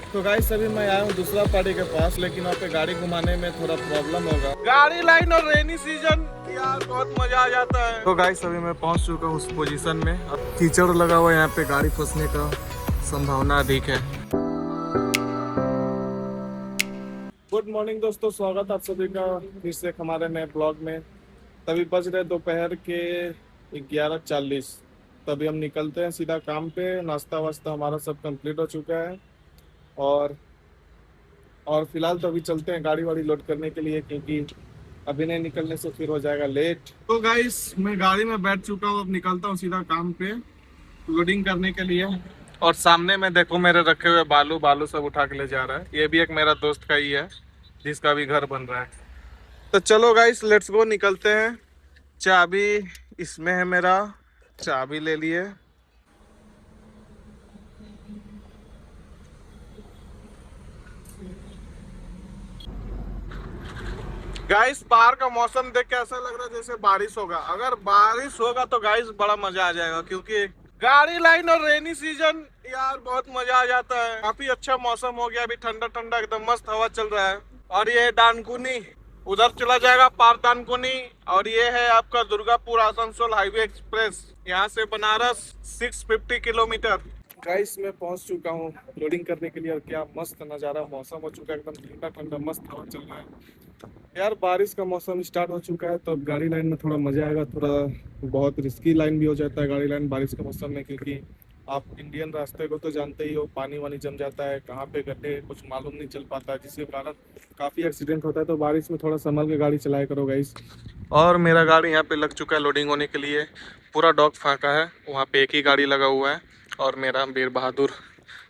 तो गाइस अभी मैं आया हूँ दूसरा पार्टी के पास, लेकिन वहाँ पे गाड़ी घुमाने में थोड़ा प्रॉब्लम होगा। गाड़ी लाइन और रेनी सीजन यार बहुत मजा आ जाता है। तो गाइस अभी मैं पहुँच चुका हूँ उस पोजीशन में। अब कीचड़ लगा हुआ है, यहाँ पे गाड़ी फंसने का संभावना अधिक है। गुड मॉर्निंग दोस्तों, स्वागत आप सभी का फिर से हमारे नए ब्लॉग में। तभी बज रहे दोपहर के 11:40। तभी हम निकलते हैं सीधा काम पे। नाश्ता वास्ता हमारा सब कंप्लीट हो चुका है और फिलहाल तो अभी चलते हैं गाड़ी वाड़ी लोड करने के लिए, क्योंकि अभी नहीं निकलने से फिर हो जाएगा लेट। तो गाइस मैं गाड़ी में बैठ चुका हूँ, अब निकलता हूँ सीधा काम पे लोडिंग करने के लिए। और सामने में देखो मेरे रखे हुए बालू सब उठा के ले जा रहा है। ये भी एक मेरा दोस्त का ही है जिसका भी घर बन रहा है। तो चलो गाइस लेट्स गो, निकलते हैं। चाबी इसमें है मेरा, चाबी ले लिए। गाइस बाहर का मौसम देख के ऐसा लग रहा है जैसे बारिश होगा। अगर बारिश होगा तो गाइस बड़ा मजा आ जाएगा, क्योंकि गाड़ी लाइन और रेनी सीजन यार बहुत मजा आ जाता है। काफी अच्छा मौसम हो गया, अभी ठंडा ठंडा एकदम मस्त हवा चल रहा है। और ये डानकुनी उधर चला जाएगा, पार डानकुनी। और ये है आपका दुर्गापुर आसनसोल हाईवे एक्सप्रेस, यहाँ से बनारस 650 किलोमीटर। गाइस मैं पहुंच चुका हूँ लोडिंग करने के लिए, और क्या मस्त नज़ारा, मौसम हो चुका है एकदम ठंडा ठंडा, मस्त हवा चल रहा है यार। बारिश का मौसम स्टार्ट हो चुका है, तो अब गाड़ी लाइन में थोड़ा मजा आएगा। थोड़ा बहुत रिस्की लाइन भी हो जाता है गाड़ी लाइन बारिश के मौसम में, क्योंकि आप इंडियन रास्ते को तो जानते ही हो, पानी वानी जम जाता है, कहाँ पे गड्ढे कुछ मालूम नहीं चल पाता है, जिसके कारण काफ़ी एक्सीडेंट होता है। तो बारिश में थोड़ा संभल के गाड़ी चलाया करो गाइस। और मेरा गाड़ी यहाँ पे लग चुका है लोडिंग होने के लिए। पूरा डॉग फाका है, वहाँ पे एक ही गाड़ी लगा हुआ है और मेरा वीर बहादुर।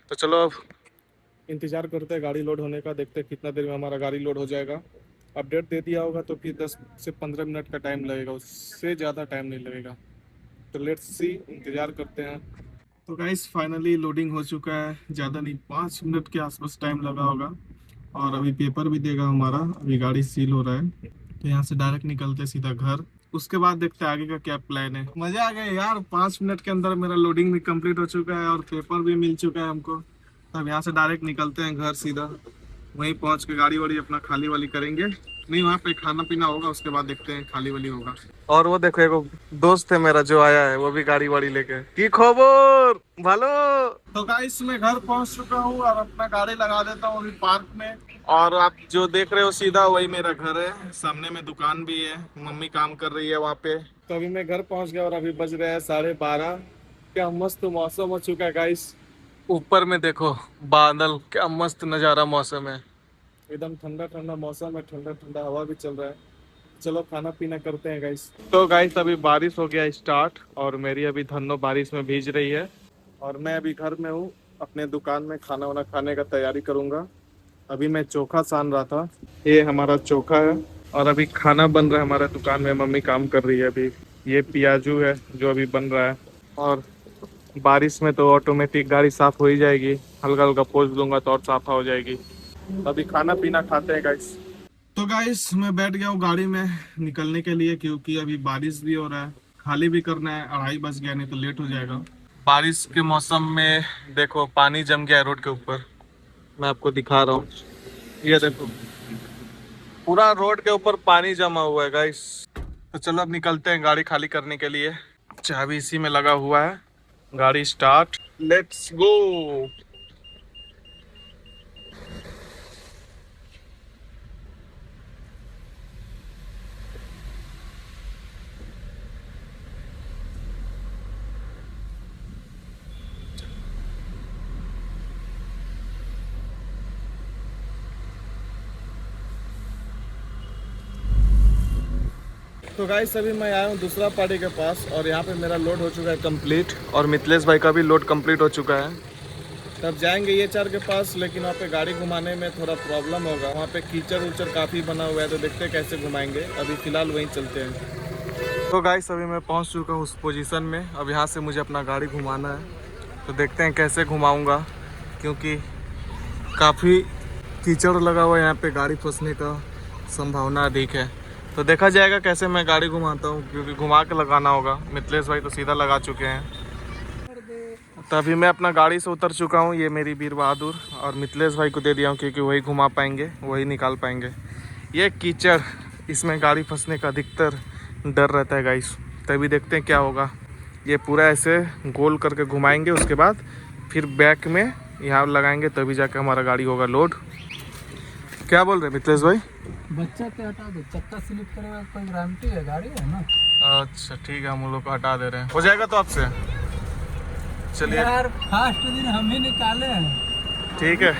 तो चलो अब इंतजार करते हैं गाड़ी लोड होने का, देखते हैं कितना देर में हमारा गाड़ी लोड हो जाएगा। अपडेट दे दिया होगा तो फिर 10 से 15 मिनट का टाइम लगेगा, उससे ज़्यादा टाइम नहीं लगेगा। तो लेट्स सी, इंतज़ार करते हैं। तो गाइस फाइनली लोडिंग हो चुका है, ज़्यादा नहीं 5 मिनट के आसपास टाइम लगा होगा। और अभी पेपर भी देगा हमारा, अभी गाड़ी सील हो रहा है। तो यहाँ से डायरेक्ट निकलते सीधा घर, उसके बाद देखते हैं आगे का क्या प्लान है। मज़ा आ गया यार, 5 मिनट के अंदर मेरा लोडिंग भी कंप्लीट हो चुका है और पेपर भी मिल चुका है हमको। तब यहाँ से डायरेक्ट निकलते हैं घर सीधा। वहीं पहुंच के गाड़ी वाड़ी अपना खाली वाली करेंगे। नहीं, वहाँ पे खाना पीना होगा, उसके बाद देखते हैं खाली वाली होगा। और वो देखो एक दोस्त है मेरा जो आया है, वो भी गाड़ी वाड़ी लेके। की खबर भालो। तो गाइस मैं घर पहुंच चुका हूँ और अपना गाड़ी लगा देता हूँ अभी पार्क में। और आप जो देख रहे हो सीधा वही मेरा घर है, सामने में दुकान भी है, मम्मी काम कर रही है वहाँ पे। तो अभी मैं घर पहुँच गया और अभी बज रहे हैं 12:30। क्या मस्त मौसम हो चुका है गाइस। ऊपर में देखो बादल, क्या मस्त नज़ारा मौसम है, एकदम ठंडा ठंडा मौसम है, ठंडा ठंडा हवा भी चल रहा है। चलो खाना पीना करते हैं गाइस। तो गाइस अभी बारिश हो गया स्टार्ट, और मेरी अभी धन्नो बारिश में भीज रही है। और मैं अभी घर में हूँ, अपने दुकान में खाना वाना खाने का तैयारी करूँगा। अभी मैं चोखा सान रहा था, ये हमारा चोखा है। और अभी खाना बन रहा है हमारा दुकान में, मम्मी काम कर रही है अभी। ये प्याजू है जो अभी बन रहा है। और बारिश में तो ऑटोमेटिक गाड़ी साफ हो ही जाएगी, हल्का हल्का पोंछ दूंगा तो और साफ हो जाएगी। अभी खाना पीना खाते हैं गाइस। तो गाइस मैं बैठ गया हूँ गाड़ी में निकलने के लिए, क्योंकि अभी बारिश भी हो रहा है, खाली भी करना है। 2:30 बज गया, नहीं तो लेट हो जाएगा। बारिश के मौसम में देखो पानी जम गया है रोड के ऊपर, मैं आपको दिखा रहा हूँ। ये देखो पूरा रोड के ऊपर पानी जमा हुआ है गाइस। तो चलो अब निकलते हैं गाड़ी खाली करने के लिए। चाबी इसी में लगा हुआ है, गाड़ी स्टार्ट, लेट्स गो। तो गाइस अभी मैं आया हूँ दूसरा पार्टी के पास, और यहाँ पे मेरा लोड हो चुका है कंप्लीट, और मिथिलेश भाई का भी लोड कंप्लीट हो चुका है। तब जाएंगे ये चार के पास, लेकिन वहाँ पे गाड़ी घुमाने में थोड़ा प्रॉब्लम होगा। वहाँ पे कीचड़ उचड़ काफ़ी बना हुआ है, तो देखते हैं कैसे घुमाएंगे। अभी फ़िलहाल वहीं चलते हैं। तो गाइस अभी मैं पहुँच चुका हूँ उस पोजीशन में, अब यहाँ से मुझे अपना गाड़ी घुमाना है। तो देखते हैं कैसे घुमाऊँगा, क्योंकि काफ़ी कीचड़ लगा हुआ है यहाँ पे, गाड़ी फंसने का संभावना अधिक है। तो देखा जाएगा कैसे मैं गाड़ी घुमाता हूँ, क्योंकि घुमा के लगाना होगा। मिथिलेश भाई तो सीधा लगा चुके हैं। तो अभी मैं अपना गाड़ी से उतर चुका हूँ। ये मेरी वीर बहादुर और मिथिलेश भाई को दे दिया हूँ क्योंकि वही घुमा पाएंगे, वही निकाल पाएंगे। ये कीचड़, इसमें गाड़ी फंसने का अधिकतर डर रहता है गाइस। तभी देखते हैं क्या होगा। ये पूरा ऐसे गोल करके घुमाएंगे, उसके बाद फिर बैक में यहाँ लगाएंगे, तभी जाके हमारा गाड़ी होगा लोड। क्या बोल रहे मिथिलेश भाई? बच्चा पे हटा दो, चक्का स्लिप करेगा, कोई गारंटी है? गाड़ी है ना। अच्छा ठीक है, हम लोग को हटा दे रहे हैं। हो जाएगा तो आपसे। चलिए यार फर्स्ट दिन हम ही निकाले हैं। ठीक है।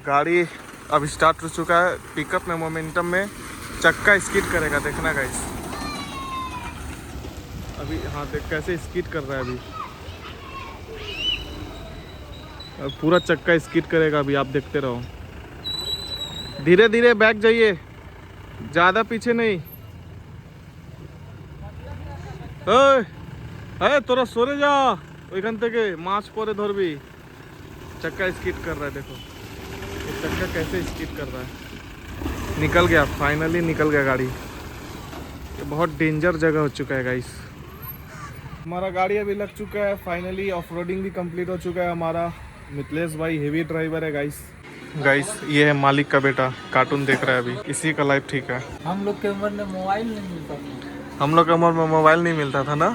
गाड़ी अब स्टार्ट हो चुका है। पिकअप में मोमेंटम में चक्का स्किड करेगा, देखना गाइस। अभी हाँ देख कैसे स्किड कर रहा है अभी। अब पूरा चक्का स्किड करेगा अभी, आप देखते रहो। धीरे धीरे बैक जाइए, ज़्यादा पीछे नहीं। तोरा सोरे जा ওইখান থেকে माछ परे धरबी। चक्का स्किड कर रहा है, देखो ये चक्का कैसे स्किड कर रहा है। निकल गया, फाइनली निकल गया गाड़ी। ये बहुत डेंजर जगह हो चुका है गाइस। हमारा गाड़ी अभी लग चुका है फाइनली। ऑफ रोडिंग भी कंप्लीट हो चुका है हमारा। मिथिलेश भाई हेवी ड्राइवर है गाइस। ये है मालिक का बेटा, कार्टून देख रहा है अभी। इसी का लाइफ ठीक है। हम लोग के उम्र में मोबाइल नहीं मिलता था। हम लोग के उम्र में मोबाइल नहीं मिलता था ना।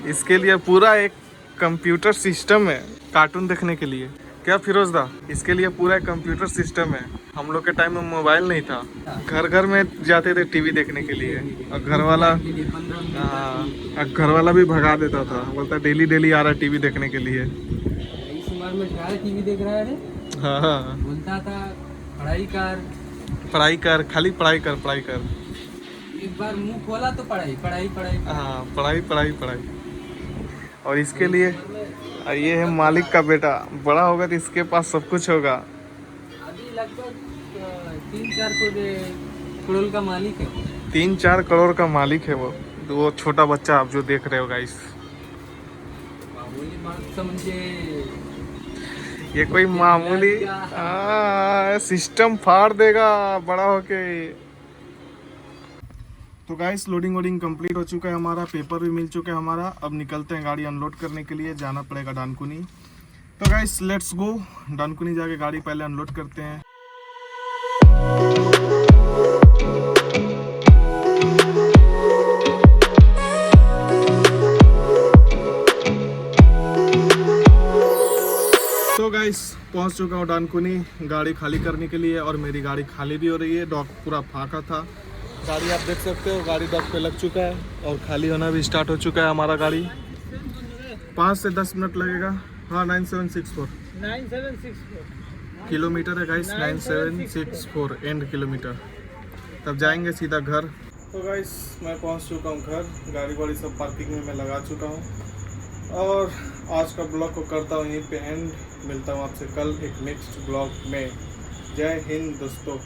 इसके लिए पूरा एक कंप्यूटर सिस्टम है कार्टून देखने के लिए। क्या फिरोज दा, इसके लिए पूरा एक कंप्यूटर सिस्टम है। हम लोग के टाइम में मोबाइल नहीं था, घर घर में जाते थे टीवी देखने के लिए। और घर वाला भी भगा देता था, बोलता डेली डेली आ रहा टीवी देखने के लिए। इस उम्र में क्या टीवी देख रहा है? हाँ बोलता था पढ़ाई कर, खाली पढ़ाई कर। एक बार मुंह खोला तो पढ़ाई। हाँ पढ़ाई। और इसके लिए ये है मालिक का बेटा। बड़ा होगा तो इसके पास सब कुछ होगा। अभी लगभग 3-4 करोड़ का मालिक है। 3-4 करोड़ का मालिक है वो छोटा बच्चा आप जो देख रहे हो गाइस। समझे ये कोई मामूली सिस्टम फाड़ देगा बड़ा होके। तो गाइस लोडिंग वोडिंग कंप्लीट हो चुका है हमारा, पेपर भी मिल चुका है हमारा। अब निकलते हैं गाड़ी अनलोड करने के लिए, जाना पड़ेगा डानकुनी। तो गाइस लेट्स गो, डानकुनी जाके गाड़ी पहले अनलोड करते हैं। तो गाइस पहुंच चुका हूँ डानकुनी गाड़ी खाली करने के लिए। और मेरी गाड़ी खाली भी हो रही है, डॉक पूरा फाका था। गाड़ी आप देख सकते हो, गाड़ी डॉक पे लग चुका है और खाली होना भी स्टार्ट हो चुका है हमारा गाड़ी। 5 से 10 मिनट लगेगा। हाँ 9764 किलोमीटर है गाइस, 9764 एंड किलोमीटर। तब जाएंगे सीधा घर। तो गाइस मैं पहुंच चुका हूं घर, गाड़ी वाड़ी सब पार्किंग में मैं लगा चुका हूं। और आज का ब्लॉग को करता हूं यहीं पे एंड। मिलता हूं आपसे कल एक नेक्स्ट ब्लॉग में। जय हिंद दोस्तों।